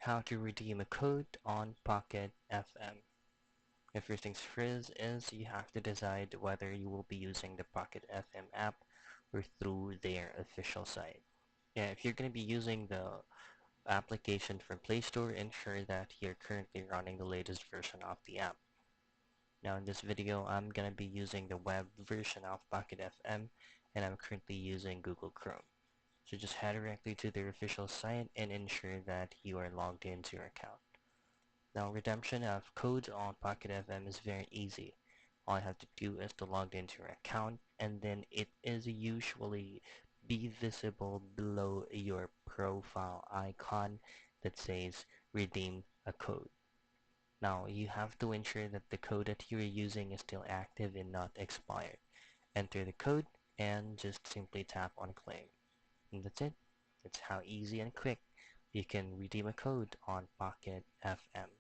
How to redeem a code on Pocket FM. The first things first is you have to decide whether you will be using the Pocket FM app or through their official site. Yeah, if you're going to be using the application from Play Store, ensure that you're currently running the latest version of the app. Now in this video, I'm going to be using the web version of Pocket FM, and I'm currently using Google Chrome. So just head directly to their official site and ensure that you are logged into your account. Now redemption of codes on Pocket FM is very easy. All you have to do is to log into your account, and then it is usually be visible below your profile icon that says redeem a code. Now you have to ensure that the code that you're using is still active and not expired. Enter the code and just simply tap on claim. And that's it. That's how easy and quick you can redeem a code on Pocket FM.